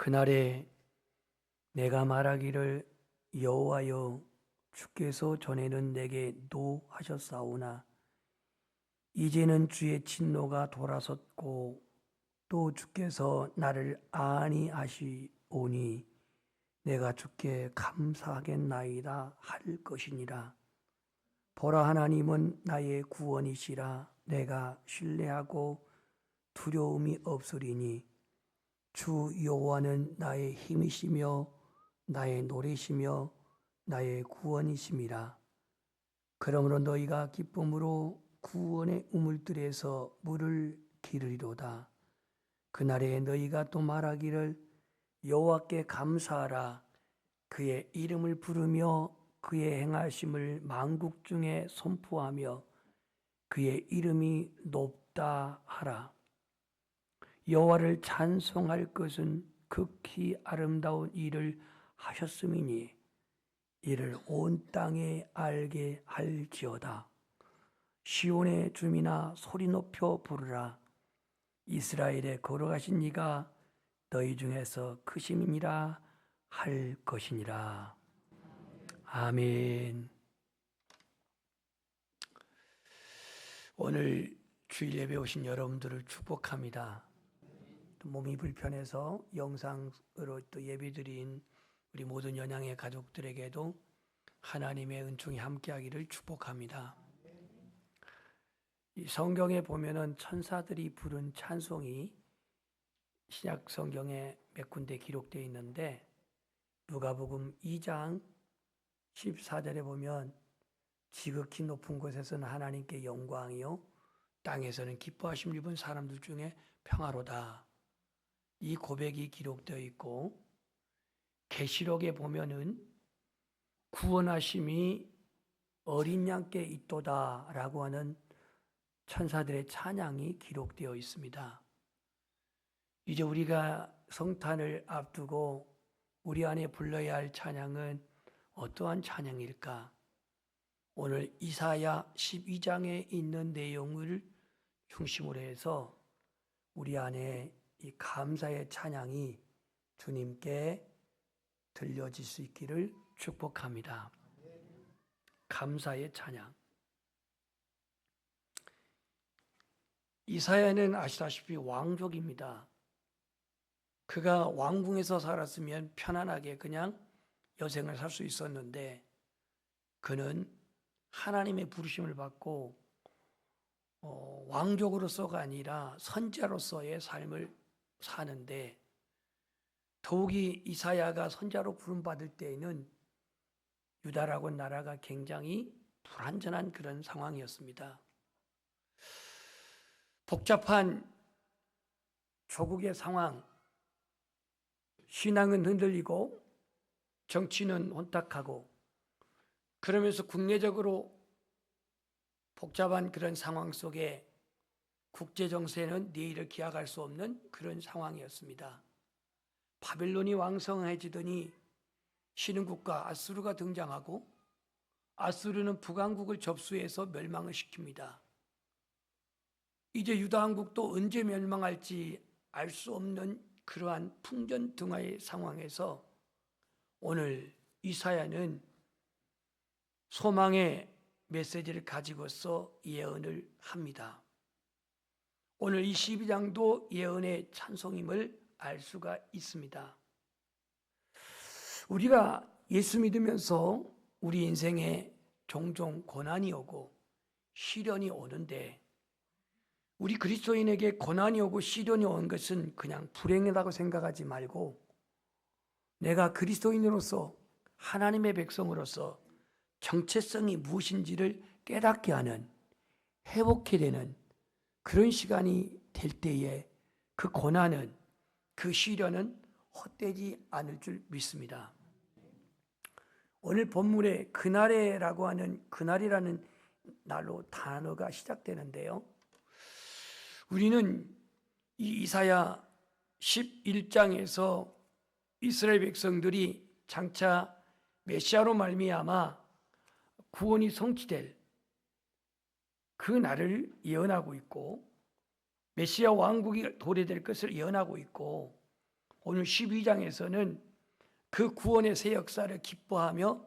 그날에 내가 말하기를 여호와여 주께서 전에는 내게 노하셨사오나 이제는 주의 진노가 돌아섰고 또 주께서 나를 아니하시오니 내가 주께 감사하겠나이다 할 것이니라. 보라, 하나님은 나의 구원이시라. 내가 신뢰하고 두려움이 없으리니 주 여호와는 나의 힘이시며 나의 노래시며 나의 구원이심이라. 그러므로 너희가 기쁨으로 구원의 우물들에서 물을 기르리로다. 그날에 너희가 또 말하기를 여호와께 감사하라. 그의 이름을 부르며 그의 행하심을 만국 중에 선포하며 그의 이름이 높다 하라. 여호와를 찬송할 것은 극히 아름다운 일을 하셨음이니 이를 온 땅에 알게 할지어다. 시온의 주민아 소리 높여 부르라. 이스라엘에 걸어가신 이가 너희 중에서 크심이니라 할 것이니라. 아멘. 오늘 주일 예배 오신 여러분들을 축복합니다. 몸이 불편해서 영상으로 또 예배드린 우리 모든 연양의 가족들에게도 하나님의 은총이 함께하기를 축복합니다. 이 성경에 보면은 천사들이 부른 찬송이 신약 성경에 몇 군데 기록되어 있는데 누가복음 2장 14절에 보면 지극히 높은 곳에서는 하나님께 영광이요 땅에서는 기뻐하심을 입은 사람들 중에 평화로다. 이 고백이 기록되어 있고 계시록에 보면은 구원하심이 어린 양께 있도다라고 하는 천사들의 찬양이 기록되어 있습니다. 이제 우리가 성탄을 앞두고 우리 안에 불러야 할 찬양은 어떠한 찬양일까? 오늘 이사야 12장에 있는 내용을 중심으로 해서 우리 안에 이 감사의 찬양이 주님께 들려질 수 있기를 축복합니다. 감사의 찬양. 이사야는 아시다시피 왕족입니다. 그가 왕궁에서 살았으면 편안하게 그냥 여생을 살 수 있었는데 그는 하나님의 부르심을 받고 왕족으로서가 아니라 선지자로서의 삶을 사는데 더욱이 이사야가 선지자로 부름받을 때에는 유다라고 나라가 굉장히 불완전한 그런 상황이었습니다. 복잡한 조국의 상황, 신앙은 흔들리고 정치는 혼탁하고 그러면서 국내적으로 복잡한 그런 상황 속에 국제 정세는 내일을 기약할 수 없는 그런 상황이었습니다. 바벨론이 왕성해지더니 신흥국가 아수르가 등장하고 아수르는 북왕국을 접수해서 멸망을 시킵니다. 이제 유다 왕국도 언제 멸망할지 알 수 없는 그러한 풍전등화의 상황에서 오늘 이사야는 소망의 메시지를 가지고서 예언을 합니다. 오늘 이 12장도 예언의 찬송임을 알 수가 있습니다. 우리가 예수 믿으면서 우리 인생에 종종 고난이 오고 시련이 오는데 우리 그리스도인에게 고난이 오고 시련이 온 것은 그냥 불행이라고 생각하지 말고 내가 그리스도인으로서 하나님의 백성으로서 정체성이 무엇인지를 깨닫게 하는 회복해야 되는 그런 시간이 될 때에 그 고난은 그 시련은 헛되지 않을 줄 믿습니다. 오늘 본문에 그날에라고 하는 그날이라는 날로 단어가 시작되는데요. 우리는 이 이사야 11장에서 이스라엘 백성들이 장차 메시아로 말미암아 구원이 성취될 그 날을 예언하고 있고 메시아 왕국이 도래될 것을 예언하고 있고 오늘 12장에서는 그 구원의 새 역사를 기뻐하며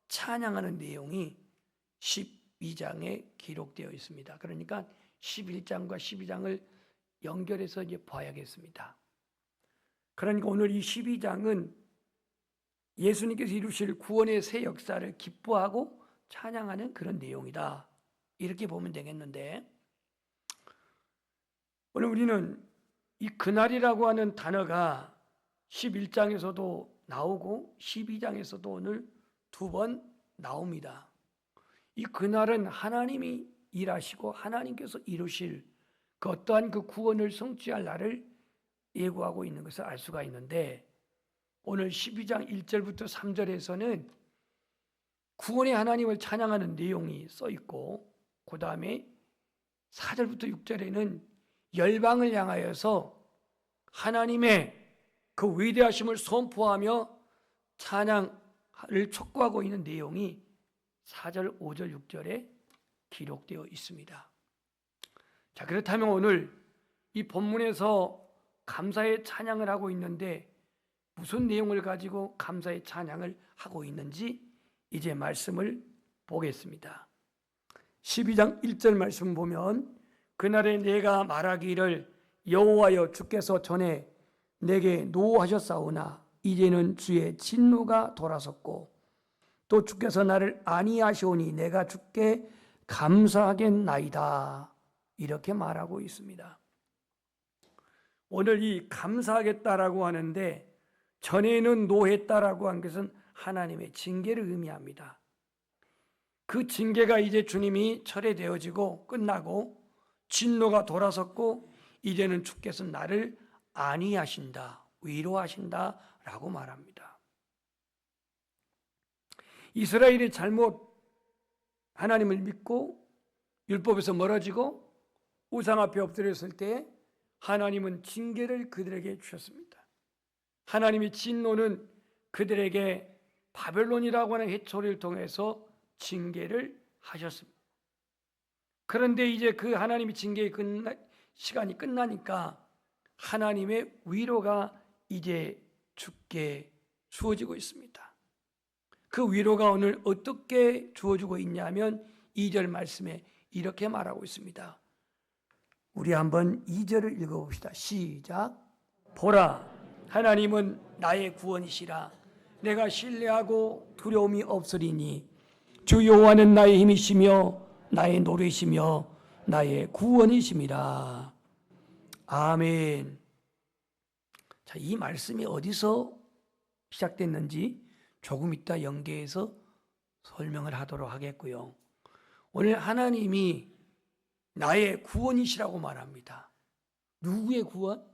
찬양하는 내용이 12장에 기록되어 있습니다. 그러니까 11장과 12장을 연결해서 이제 봐야겠습니다. 그러니까 오늘 이 12장은 예수님께서 이루실 구원의 새 역사를 기뻐하고 찬양하는 그런 내용이다. 이렇게 보면 되겠는데, 오늘 우리는 이 그날이라고 하는 단어가 11장에서도 나오고 12장에서도 오늘 2번 나옵니다. 이 그날은 하나님이 일하시고 하나님께서 이루실 그 어떠한 그 구원을 성취할 날을 예고하고 있는 것을 알 수가 있는데, 오늘 12장 1절부터 3절에서는 구원의 하나님을 찬양하는 내용이 써 있고, 그 다음에 4절부터 6절에는 열방을 향하여서 하나님의 그 위대하심을 선포하며 찬양을 촉구하고 있는 내용이 4절, 5절, 6절에 기록되어 있습니다. 자, 그렇다면 오늘 이 본문에서 감사의 찬양을 하고 있는데 무슨 내용을 가지고 감사의 찬양을 하고 있는지 이제 말씀을 보겠습니다. 12장 1절 말씀 보면, 그날에 내가 말하기를 여호와여 주께서 전에 내게 노하셨사오나 이제는 주의 진노가 돌아섰고 또 주께서 나를 안위하시오니 내가 주께 감사하겠나이다. 이렇게 말하고 있습니다. 오늘 이 감사하겠다라고 하는데, 전에는 노했다라고 한 것은 하나님의 징계를 의미합니다. 그 징계가 이제 주님이 철회되어지고 끝나고 진노가 돌아섰고 이제는 주께서 나를 안위하신다, 위로하신다라고 말합니다. 이스라엘이 잘못 하나님을 믿고 율법에서 멀어지고 우상 앞에 엎드렸을 때 하나님은 징계를 그들에게 주셨습니다. 하나님의 진노는 그들에게 바벨론이라고 하는 해초리를 통해서 징계를 하셨습니다. 그런데 이제 그 하나님의 징계의 시간이 끝나니까 하나님의 위로가 이제 주께 주어지고 있습니다. 그 위로가 오늘 어떻게 주어지고 있냐면 2절 말씀에 이렇게 말하고 있습니다. 우리 한번 2절을 읽어봅시다. 시작. 보라, 하나님은 나의 구원이시라. 내가 신뢰하고 두려움이 없으리니 주 여호와는 나의 힘이시며 나의 노래시며 나의 구원이심이라. 아멘. 자, 이 말씀이 어디서 시작됐는지 조금 이따 연계해서 설명을 하도록 하겠고요. 오늘 하나님이 나의 구원이시라고 말합니다. 누구의 구원?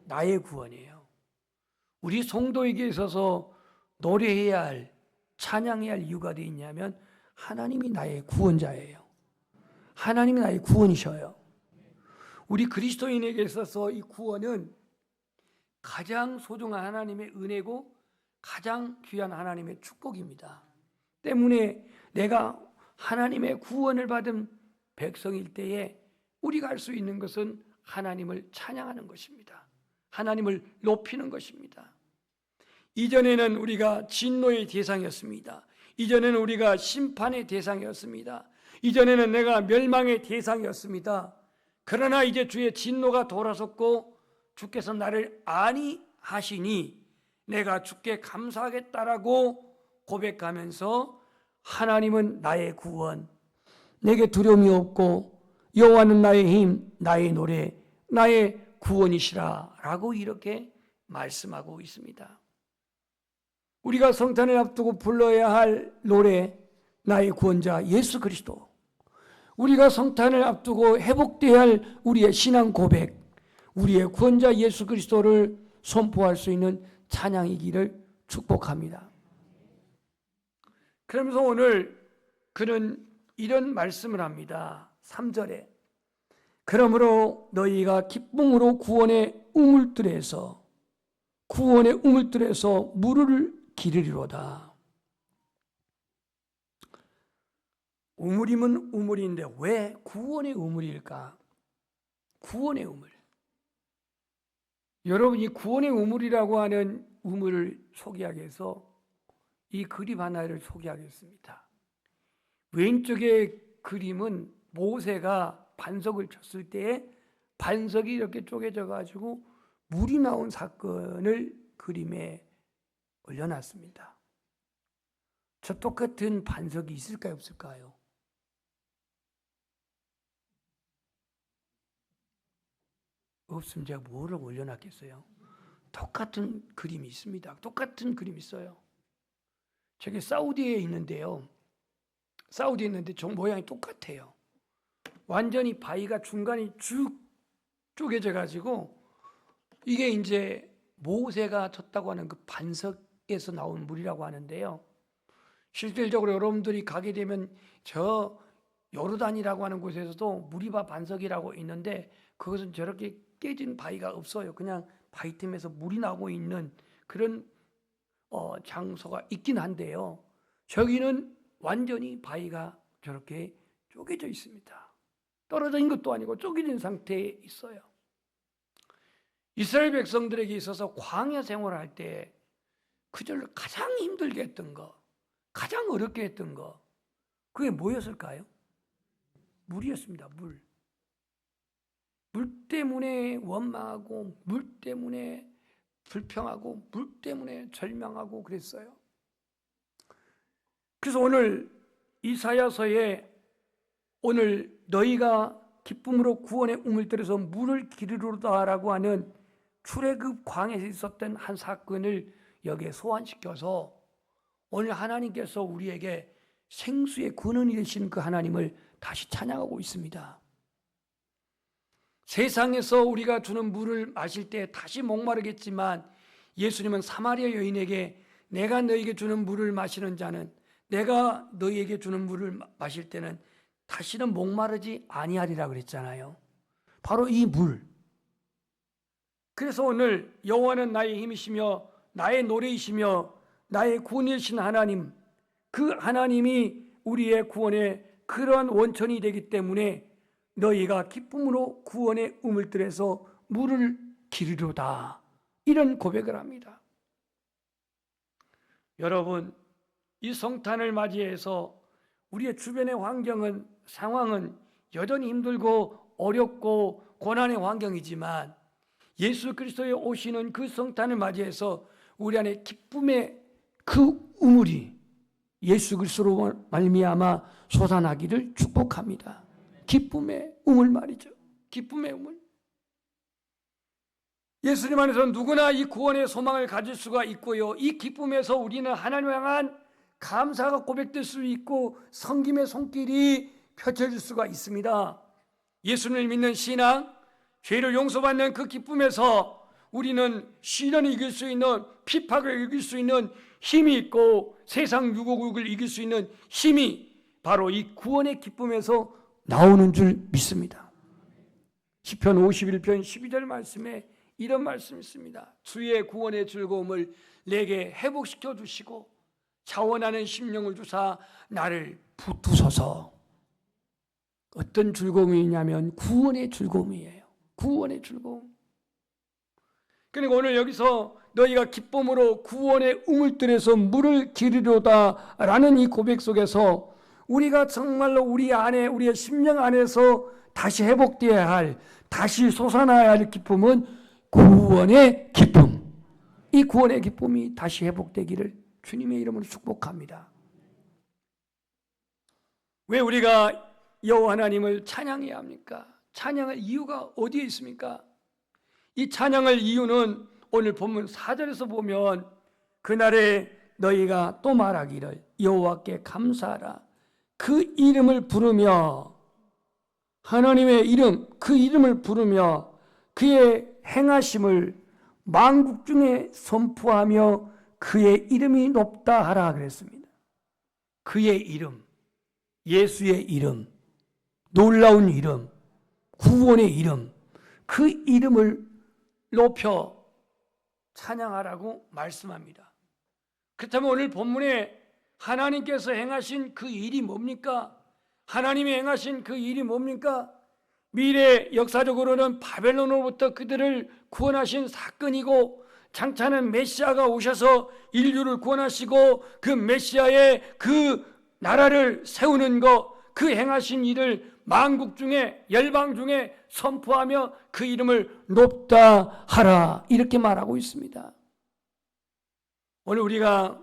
나의 구원이에요. 우리 성도에게 있어서 노래해야 할, 찬양해야 할 이유가 되어 있냐면 하나님이 나의 구원자예요. 하나님이 나의 구원이셔요. 우리 그리스도인에게 있어서 이 구원은 가장 소중한 하나님의 은혜고 가장 귀한 하나님의 축복입니다. 때문에 내가 하나님의 구원을 받은 백성일 때에 우리가 할 수 있는 것은 하나님을 찬양하는 것입니다. 하나님을 높이는 것입니다. 이전에는 우리가 진노의 대상이었습니다. 이전에는 우리가 심판의 대상이었습니다. 이전에는 내가 멸망의 대상이었습니다. 그러나 이제 주의 진노가 돌아섰고 주께서 나를 안위하시니 내가 주께 감사하겠다라고 고백하면서 하나님은 나의 구원, 내게 두려움이 없고 여호와는 나의 힘, 나의 노래, 나의 구원이시라 라고 이렇게 말씀하고 있습니다. 우리가 성탄을 앞두고 불러야 할 노래, 나의 구원자 예수 그리스도. 우리가 성탄을 앞두고 회복되어야 할 우리의 신앙 고백, 우리의 구원자 예수 그리스도를 선포할 수 있는 찬양이기를 축복합니다. 그러면서 오늘 그는 이런 말씀을 합니다. 3절에 그러므로 너희가 기쁨으로 구원의 우물들에서 물을 기르리로다. 우물이면 우물인데 왜 구원의 우물일까? 구원의 우물. 여러분, 이 구원의 우물이라고 하는 우물을 소개하기 위해서 이 그림 하나를 소개하겠습니다. 왼쪽의 그림은 모세가 반석을 쳤을 때에 반석이 이렇게 쪼개져 가지고 물이 나온 사건을 그림에 올려놨습니다. 저 똑같은 반석이 있을까요, 없을까요? 없으면 제가 뭐를 올려놨겠어요? 똑같은 그림이 있습니다. 똑같은 그림이 있어요. 저게 사우디에 있는데요. 사우디에 있는데 저 모양이 똑같아요. 완전히 바위가 중간이 쭉 쪼개져 가지고 이게 이제 모세가 쳤다고 하는 그 반석에서 나온 물이라고 하는데요. 실질적으로 여러분들이 가게 되면 저 요르단이라고 하는 곳에서도 무리바 반석이라고 있는데 그것은 저렇게 깨진 바위가 없어요. 그냥 바위 틈에서 물이 나고 있는 그런 장소가 있긴 한데요. 저기는 완전히 바위가 저렇게 쪼개져 있습니다. 떨어진 것도 아니고 쪼개진 상태에 있어요. 이스라엘 백성들에게 있어서 광야 생활할 때 그절 가장 힘들게 했던 거, 가장 어렵게 했던 거, 그게 뭐였을까요? 물이었습니다. 물. 물 때문에 원망하고, 물 때문에 불평하고, 물 때문에 절망하고 그랬어요. 그래서 오늘 이사야서에 오늘 너희가 기쁨으로 구원의 우물들에서 물을 기르리로다라고 하는 출애굽 광야에서 있었던 한 사건을 여기에 소환시켜서 오늘 하나님께서 우리에게 생수의 근원이 되신 그 하나님을 다시 찬양하고 있습니다. 세상에서 우리가 주는 물을 마실 때 다시 목마르겠지만 예수님은 사마리아 여인에게 내가 너에게 주는 물을 마시는 자는 내가 너희에게 주는 물을 마실 때는 다시는 목마르지 아니하리라 그랬잖아요. 바로 이 물. 그래서 오늘 여호와는 나의 힘이시며 나의 노래이시며 나의 구원이신 하나님, 그 하나님이 우리의 구원의 그러한 원천이 되기 때문에 너희가 기쁨으로 구원의 우물들에서 물을 기르리로다, 이런 고백을 합니다. 여러분, 이 성탄을 맞이해서 우리의 주변의 환경은, 상황은 여전히 힘들고 어렵고 고난의 환경이지만 예수 그리스도의 오시는 그 성탄을 맞이해서 우리 안에 기쁨의 그 우물이 예수 그리스도로 말미암아 솟아나기를 축복합니다. 기쁨의 우물 말이죠. 기쁨의 우물. 예수님 안에서 누구나 이 구원의 소망을 가질 수가 있고요. 이 기쁨에서 우리는 하나님을 향한 감사가 고백될 수 있고 섬김의 손길이 펼쳐질 수가 있습니다. 예수님을 믿는 신앙, 죄를 용서받는 그 기쁨에서 우리는 시련을 이길 수 있는, 핍박을 이길 수 있는 힘이 있고 세상 유혹을 이길 수 있는 힘이 바로 이 구원의 기쁨에서 나오는 줄 믿습니다. 시편 51편 12절 말씀에 이런 말씀이 있습니다. 주의 구원의 즐거움을 내게 회복시켜 주시고 자원하는 심령을 주사 나를 붙드소서. 어떤 즐거움이냐면 구원의 즐거움이에요. 구원의 즐거움. 그러니까 오늘 여기서 너희가 기쁨으로 구원의 우물들에서 물을 기르리로다 라는 이 고백 속에서 우리가 정말로 우리 안에, 우리의 심령 안에서 다시 회복되어야 할, 다시 솟아나야 할 기쁨은 구원의 기쁨. 이 구원의 기쁨이 다시 회복되기를 주님의 이름으로 축복합니다. 왜 우리가 여호와 하나님을 찬양해야 합니까? 찬양할 이유가 어디에 있습니까? 이 찬양할 이유는 오늘 본문 4절에서 보면 그날에 너희가 또 말하기를 여호와께 감사하라. 그 이름을 부르며, 하나님의 이름, 그 이름을 부르며 그의 행하심을 만국 중에 선포하며 그의 이름이 높다 하라 그랬습니다. 그의 이름, 예수의 이름, 놀라운 이름, 구원의 이름, 그 이름을 높여 찬양하라고 말씀합니다. 그렇다면 오늘 본문에 하나님께서 행하신 그 일이 뭡니까? 하나님이 행하신 그 일이 뭡니까? 미래 역사적으로는 바벨론으로부터 그들을 구원하신 사건이고, 장차는 메시아가 오셔서 인류를 구원하시고 그 메시아의 그 나라를 세우는 것, 그 행하신 일을 만국 중에, 열방 중에 선포하며 그 이름을 높다 하라, 이렇게 말하고 있습니다. 오늘 우리가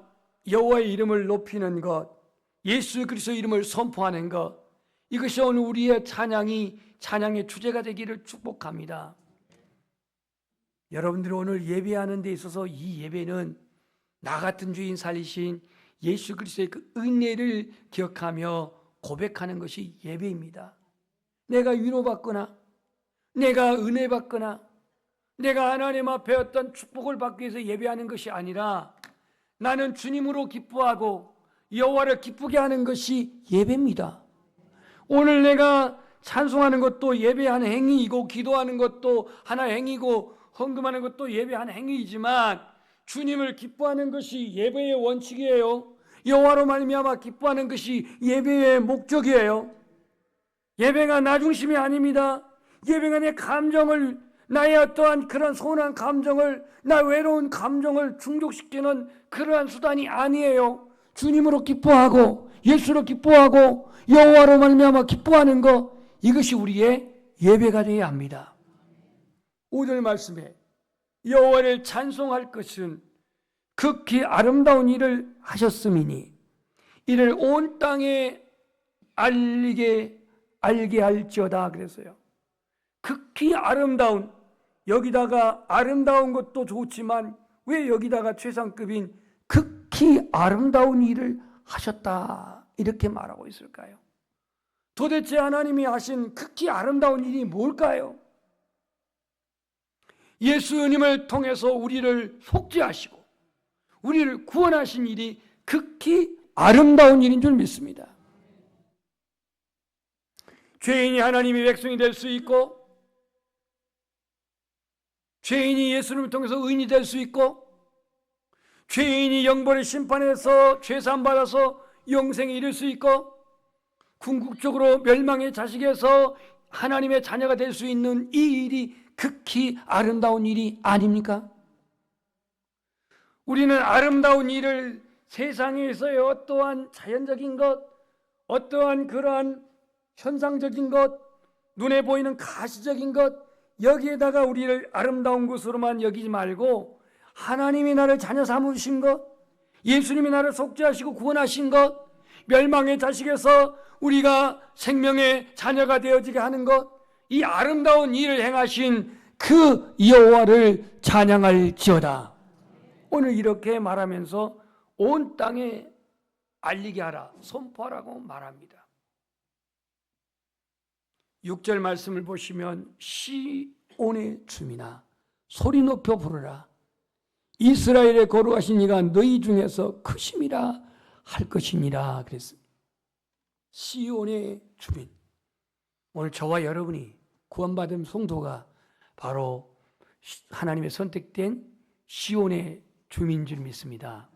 여호와의 이름을 높이는 것, 예수 그리스도의 이름을 선포하는 것, 이것이 오늘 우리의 찬양의 주제가 되기를 축복합니다. 여러분들이 오늘 예배하는 데 있어서 이 예배는 나 같은 죄인 살리신 예수 그리스도의 그 은혜를 기억하며 고백하는 것이 예배입니다. 내가 위로받거나, 내가 은혜 받거나, 내가 하나님 앞에 어떤 축복을 받기 위해서 예배하는 것이 아니라 나는 주님으로 기뻐하고 여호와를 기쁘게 하는 것이 예배입니다. 오늘 내가 찬송하는 것도 예배하는 행위이고, 기도하는 것도 하나의 행위고, 헌금하는 것도 예배하는 행위이지만 주님을 기뻐하는 것이 예배의 원칙이에요. 여호와로 말미암아 기뻐하는 것이 예배의 목적이에요. 예배가 나 중심이 아닙니다. 예배가 내 감정을, 나의 어떠한 그런 서운한 감정을, 나 외로운 감정을 충족시키는 그러한 수단이 아니에요. 주님으로 기뻐하고 예수로 기뻐하고 여호와로 말미암아 기뻐하는 것, 이것이 우리의 예배가 되어야 합니다. 5절 말씀에 여호와를 찬송할 것은 극히 아름다운 일을 하셨음이니 이를 온 땅에 알게 할지어다 그랬어요. 극히 아름다운, 여기다가 아름다운 것도 좋지만 왜 여기다가 최상급인 극히 아름다운 일을 하셨다, 이렇게 말하고 있을까요? 도대체 하나님이 하신 극히 아름다운 일이 뭘까요? 예수님을 통해서 우리를 속죄하시고 우리를 구원하신 일이 극히 아름다운 일인 줄 믿습니다. 죄인이 하나님의 백성이 될 수 있고, 죄인이 예수님을 통해서 의인이 될 수 있고, 죄인이 영벌의 심판에서 죄산받아서 영생에 이를 수 있고, 궁극적으로 멸망의 자식에서 하나님의 자녀가 될 수 있는 이 일이 극히 아름다운 일이 아닙니까? 우리는 아름다운 일을 세상에서의 어떠한 자연적인 것, 어떠한 그러한 현상적인 것, 눈에 보이는 가시적인 것, 여기에다가 우리를 아름다운 것으로만 여기지 말고 하나님이 나를 자녀 삼으신 것, 예수님이 나를 속죄하시고 구원하신 것, 멸망의 자식에서 우리가 생명의 자녀가 되어지게 하는 것, 이 아름다운 일을 행하신 그 여호와를 찬양할지어다. 오늘 이렇게 말하면서 온 땅에 알리게 하라, 선포하라고 말합니다. 6절 말씀을 보시면 시온의 주민아 소리 높여 부르라, 이스라엘의 거룩하신 이가 너희 중에서 크심이라 할 것이니라 그랬습니다. 시온의 주민, 오늘 저와 여러분이 구원받은 성도가 바로 하나님의 선택된 시온의 주민인 줄 믿습니다.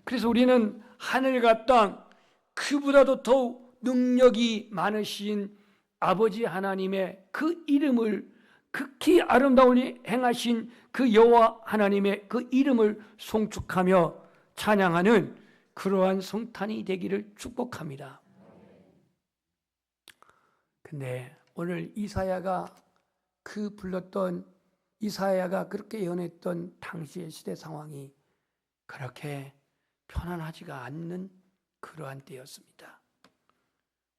그래서 우리는 하늘과 땅, 그보다도 더욱 능력이 많으신 아버지 하나님의 그 이름을, 극히 아름다운 일 행하신 그 여호와 하나님의 그 이름을 송축하며 찬양하는 그러한 성탄이 되기를 축복합니다. 근데 오늘 이사야가 이사야가 그렇게 예언했던 당시의 시대 상황이 그렇게 편안하지가 않는 그러한 때였습니다.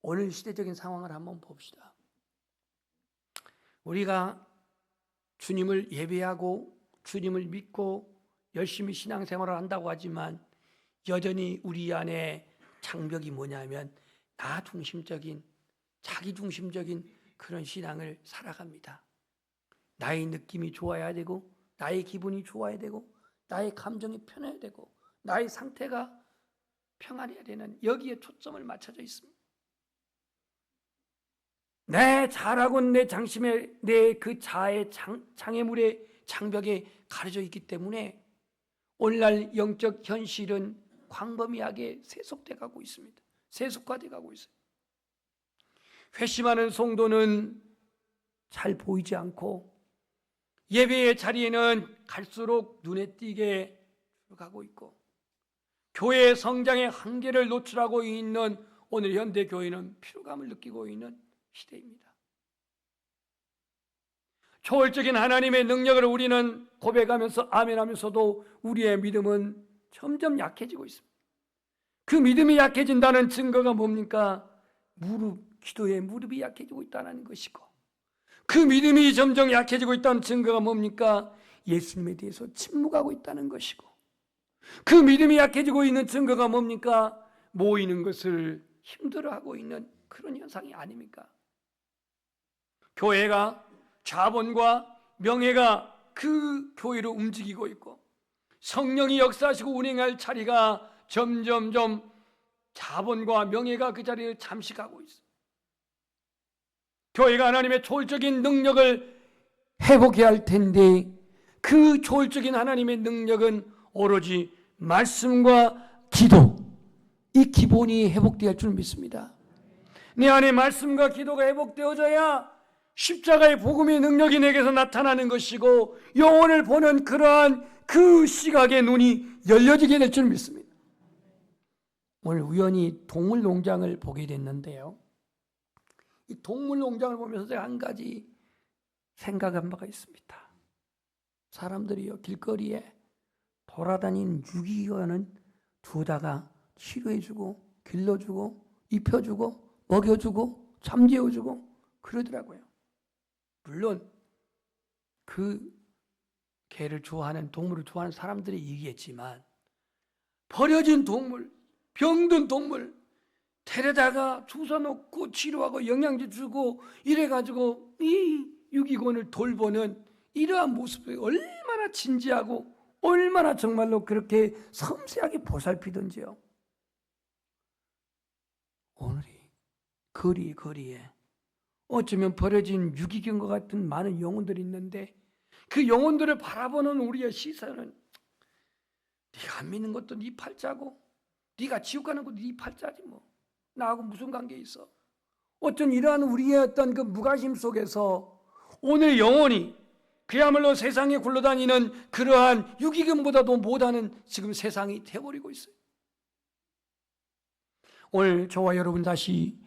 오늘 시대적인 상황을 한번 봅시다. 우리가 주님을 예배하고 주님을 믿고 열심히 신앙생활을 한다고 하지만 여전히 우리 안에 장벽이 뭐냐면 나 중심적인, 자기 중심적인 그런 신앙을 살아갑니다. 나의 느낌이 좋아야 되고, 나의 기분이 좋아야 되고, 나의 감정이 편해야 되고, 나의 상태가 평안해야 되는, 여기에 초점을 맞춰져 있습니다. 내 자라고 내 장심에, 내 그 자의 장애물의 장벽에 가려져 있기 때문에 오늘날 영적 현실은 광범위하게 세속돼 가고 있습니다. 세속화돼 가고 있어요. 회심하는 성도는 잘 보이지 않고 예배의 자리에는 갈수록 눈에 띄게 가고 있고 교회의 성장의 한계를 노출하고 있는 오늘 현대 교회는 피로감을 느끼고 있는 시대입니다. 초월적인 하나님의 능력을 우리는 고백하면서 아멘하면서도 우리의 믿음은 점점 약해지고 있습니다. 그 믿음이 약해진다는 증거가 뭡니까? 기도의 무릎이 약해지고 있다는 것이고, 그 믿음이 점점 약해지고 있다는 증거가 뭡니까? 예수님에 대해서 침묵하고 있다는 것이고, 그 믿음이 약해지고 있는 증거가 뭡니까? 모이는 것을 힘들어하고 있는 그런 현상이 아닙니까? 교회가 자본과 명예가 그 교회를 움직이고 있고 성령이 역사하시고 운행할 자리가 점점점 자본과 명예가 그 자리를 잠식하고 있어요. 교회가 하나님의 초월적인 능력을 회복해야 할 텐데 그 초월적인 하나님의 능력은 오로지 말씀과 기도, 이 기본이 회복되어야 할 줄 믿습니다. 내 안에 말씀과 기도가 회복되어져야 십자가의 복음의 능력이 내게서 나타나는 것이고 영혼을 보는 그러한 그 시각의 눈이 열려지게 될 줄 믿습니다. 오늘 우연히 동물농장을 보게 됐는데요, 이 동물농장을 보면서 제가 한 가지 생각한 바가 있습니다. 사람들이요, 길거리에 돌아다니는 유기견은 두다가 치료해주고 길러주고 입혀주고 먹여주고 잠재워주고 그러더라고요. 물론 그 개를 좋아하는, 동물을 좋아하는 사람들이 얘기했지만 버려진 동물, 병든 동물 데려다가 주워 놓고 치료하고 영양제 주고 이래가지고 이 유기견을 돌보는 이러한 모습이 얼마나 진지하고 얼마나 정말로 그렇게 섬세하게 보살피던지요. 오늘이 거리에 어쩌면 버려진 유기견과 같은 많은 영혼들이 있는데 그 영혼들을 바라보는 우리의 시선은 네가 안 믿는 것도 네 팔자고 네가 지옥 가는 것도 네 팔자지 뭐 나하고 무슨 관계 있어. 어떤 이러한 우리의 어떤 그 무관심 속에서 오늘 영혼이 그야말로 세상에 굴러다니는 그러한 유기견보다도 못하는 지금 세상이 되어버리고 있어요. 오늘 저와 여러분 다시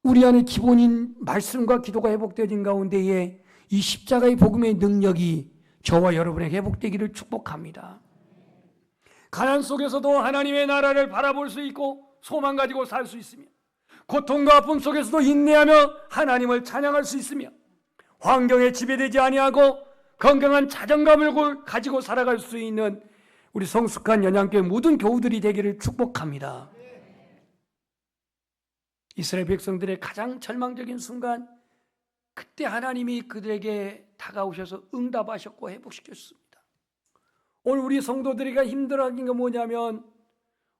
우리 안에 기본인 말씀과 기도가 회복되어진 가운데에 이 십자가의 복음의 능력이 저와 여러분에게 회복되기를 축복합니다. 가난 속에서도 하나님의 나라를 바라볼 수 있고 소망 가지고 살 수 있으며 고통과 아픔 속에서도 인내하며 하나님을 찬양할 수 있으며 환경에 지배되지 아니하고 건강한 자존감을 가지고 살아갈 수 있는 우리 성숙한 연양교회 모든 교우들이 되기를 축복합니다. 이스라엘 백성들의 가장 절망적인 순간, 그때 하나님이 그들에게 다가오셔서 응답하셨고 회복시켰습니다. 오늘 우리 성도들이가 힘들어하는 게 뭐냐면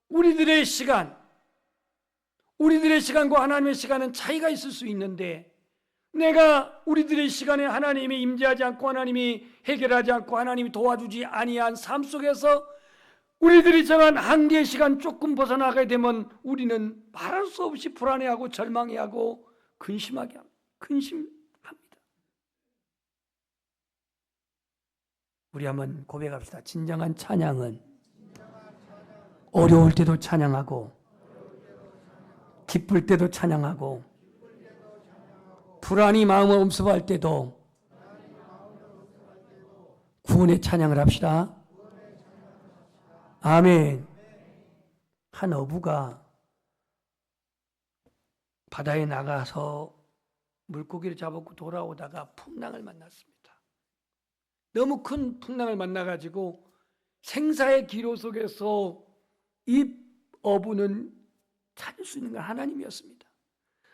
우리들의 시간과 하나님의 시간은 차이가 있을 수 있는데 내가 우리들의 시간에 하나님이 임재하지 않고 하나님이 해결하지 않고 하나님이 도와주지 아니한 삶 속에서 우리들이 정한 한계의 시간 조금 벗어나게 되면 우리는 말할 수 없이 불안해하고 절망해하고 근심합니다. 우리 한번 고백합시다. 진정한 찬양은 어려울 때도 찬양하고 기쁠 때도 찬양하고 불안이 마음을 엄습할 때도 구원의 찬양을 합시다. 아멘. 한 어부가 바다에 나가서 물고기를 잡았고 돌아오다가 풍랑을 만났습니다. 너무 큰 풍랑을 만나가지고 생사의 기로 속에서 이 어부는 찾을 수 있는 건 하나님이었습니다.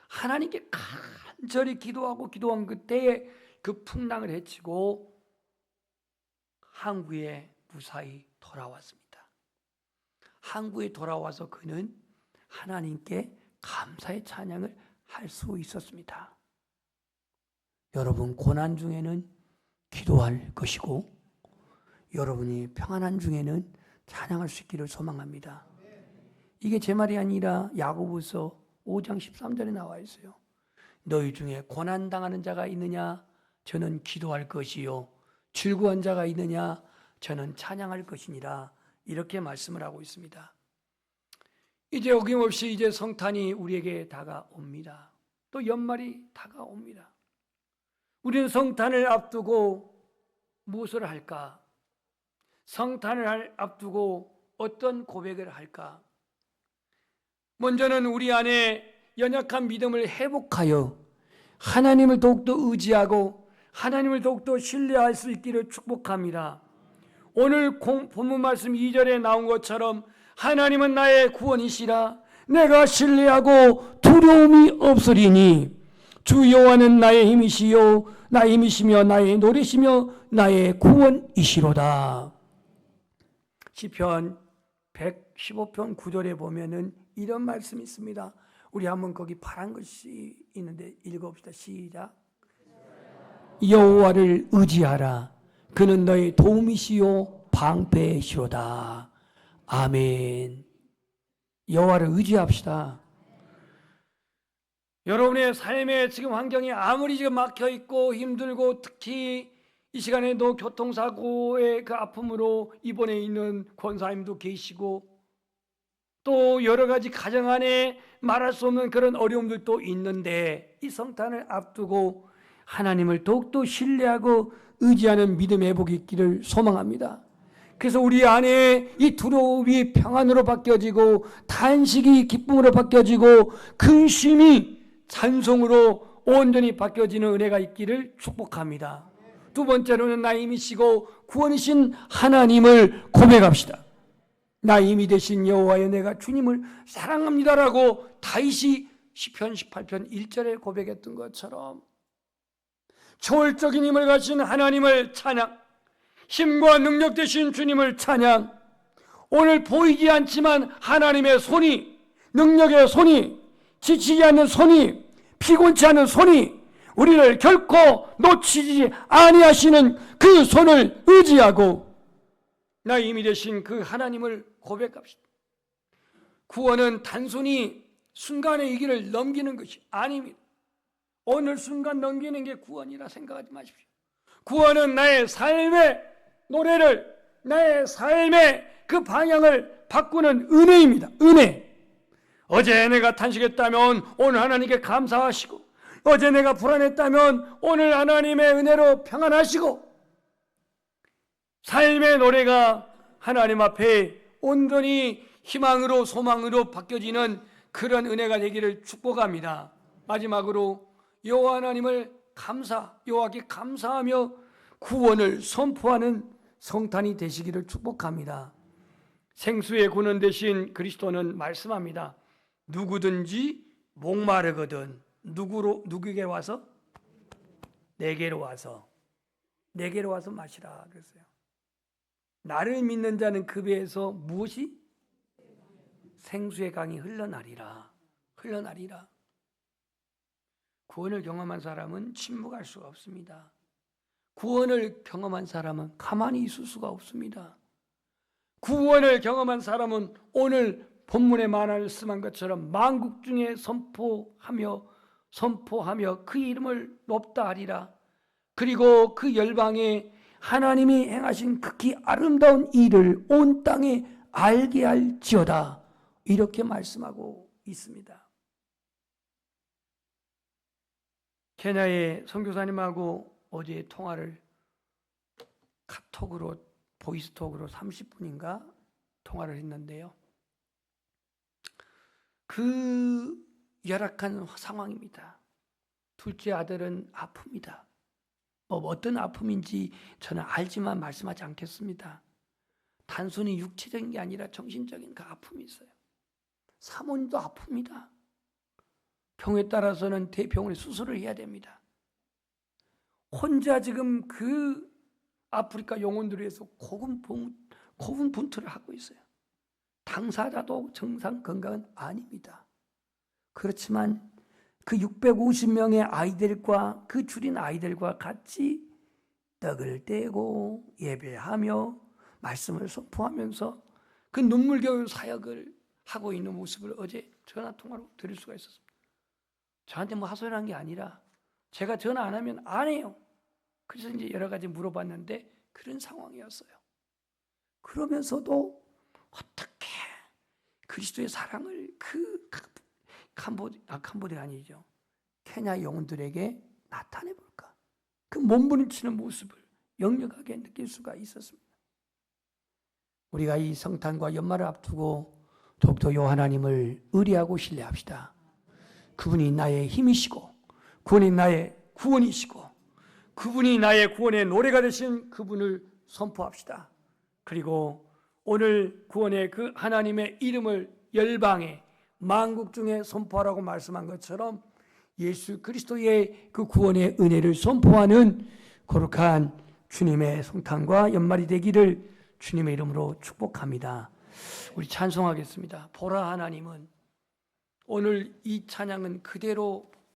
하나님께 간절히 기도한 그때에 그 풍랑을 헤치고 항구에 무사히 돌아왔습니다. 항구에 돌아와서 그는 하나님께 감사의 찬양을 할 수 있었습니다. 여러분, 고난 중에는 기도할 것이고 여러분이 평안한 중에는 찬양할 수 있기를 소망합니다. 이게 제 말이 아니라 야고보서 5장 13절에 나와 있어요. 너희 중에 고난당하는 자가 있느냐? 저는 기도할 것이요 즐거운 자가 있느냐 저는 찬양할 것이니라 이렇게 말씀을 하고 있습니다. 이제 어김없이 이제 성탄이 우리에게 다가옵니다. 또 연말이 다가옵니다. 우리는 성탄을 앞두고 무엇을 할까? 성탄을 앞두고 어떤 고백을 할까? 먼저는 우리 안에 연약한 믿음을 회복하여 하나님을 더욱더 의지하고 하나님을 더욱더 신뢰할 수 있기를 축복합니다. 오늘 본문 말씀 2절에 나온 것처럼 하나님은 나의 구원이시라 내가 신뢰하고 두려움이 없으리니 주 여호와는 나의 힘이시요 나의 힘이시며 나의 노래시며 나의 구원이시로다. 시편 115편 9절에 보면은 이런 말씀이 있습니다. 우리 한번 거기 파란 글씨 있는데 읽어봅시다. 시작. 여호와를 의지하라. 그는 너의 도움이시요 방패시로다. 아멘. 여호와를 의지합시다. 여러분의 삶의 지금 환경이 아무리 지금 막혀 있고 힘들고 특히 이 시간에도 교통사고의 그 아픔으로 입원해 있는 권사님도 계시고 또 여러 가지 가정 안에 말할 수 없는 그런 어려움들도 있는데 이 성탄을 앞두고 하나님을 더욱더 신뢰하고 의지하는 믿음의 회복이 있기를 소망합니다. 그래서 우리 안에 이 두려움이 평안으로 바뀌어지고 탄식이 기쁨으로 바뀌어지고 근심이 찬송으로 온전히 바뀌어지는 은혜가 있기를 축복합니다. 두 번째로는 나의 힘이시고 구원이신 하나님을 고백합시다. 나의 힘이 되신 여호와여 내가 주님을 사랑합니다라고 다윗이 시편 18편 1절에 고백했던 것처럼 초월적인 힘을 가진 하나님을 찬양, 힘과 능력 되신 주님을 찬양, 오늘 보이지 않지만 하나님의 손이, 능력의 손이, 지치지 않는 손이, 피곤치 않은 손이 우리를 결코 놓치지 아니하시는 그 손을 의지하고 나의 힘이 되신 그 하나님을 고백합시다. 구원은 단순히 순간의 위기를 넘기는 것이 아닙니다. 오늘 순간 넘기는 게 구원이라 생각하지 마십시오. 구원은 나의 삶의 노래를, 나의 삶의 그 방향을 바꾸는 은혜입니다. 은혜. 어제 내가 탄식했다면 오늘 하나님께 감사하시고, 어제 내가 불안했다면 오늘 하나님의 은혜로 평안하시고, 삶의 노래가 하나님 앞에 온전히 희망으로 소망으로 바뀌어지는 그런 은혜가 되기를 축복합니다. 마지막으로 여호와 하나님을 여호와께 감사하며 구원을 선포하는 성탄이 되시기를 축복합니다. 생수의 근원 되신 그리스도는 말씀합니다. 누구든지 목마르거든 누구에게 와서? 내게로 와서 마시라 그랬어요. 나를 믿는 자는 그 배에서 무엇이? 생수의 강이 흘러나리라. 구원을 경험한 사람은 침묵할 수가 없습니다. 구원을 경험한 사람은 가만히 있을 수가 없습니다. 구원을 경험한 사람은 오늘 본문에 말씀한 것처럼 만국 중에 선포하며 그 이름을 높다 하리라. 그리고 그 열방에 하나님이 행하신 극히 아름다운 일을 온 땅에 알게 할지어다. 이렇게 말씀하고 있습니다. 케냐의 선교사님하고 어제 통화를 카톡으로 보이스톡으로 30분인가 통화를 했는데요. 그 열악한 상황입니다. 둘째 아들은 아픕니다. 어떤 아픔인지 저는 알지만 말씀하지 않겠습니다. 단순히 육체적인 게 아니라 정신적인 그 아픔이 있어요. 사모님도 아픕니다. 병에 따라서는 대병원에 수술을 해야 됩니다. 혼자 지금 그 아프리카 영혼들을 위해서 고군분투를 하고 있어요. 당사자도 정상 건강은 아닙니다. 그렇지만 그 650명의 아이들과 그 줄인 아이들과 같이 떡을 떼고 예배하며 말씀을 선포하면서 그 눈물겨운 사역을 하고 있는 모습을 어제 전화통화로 들을 수가 있었습니다. 저한테 뭐 하소연한 게 아니라 제가 전화 안 하면 안 해요. 그래서 이제 여러 가지 물어봤는데 그런 상황이었어요. 그러면서도 어떻게 그리스도의 사랑을 그 캄보디아 아니죠. 케냐 영혼들에게 나타내 볼까? 그 몸부림치는 모습을 역력하게 느낄 수가 있었습니다. 우리가 이 성탄과 연말을 앞두고 더욱더 하나님을 의리하고 신뢰합시다. 그분이 나의 힘이시고 그분이 나의 구원이시고 그분이 나의 구원의 노래가 되신 그분을 선포합시다. 그리고 오늘 구원의 그 하나님의 이름을 열방에 만국 중에 선포하라고 말씀한 것처럼 예수 그리스도의 그 구원의 은혜를 선포하는 거룩한 주님의 성탄과 연말이 되기를 주님의 이름으로 축복합니다. 우리 찬송하겠습니다. 보라 하나님은, 오늘 이 찬양은 그대로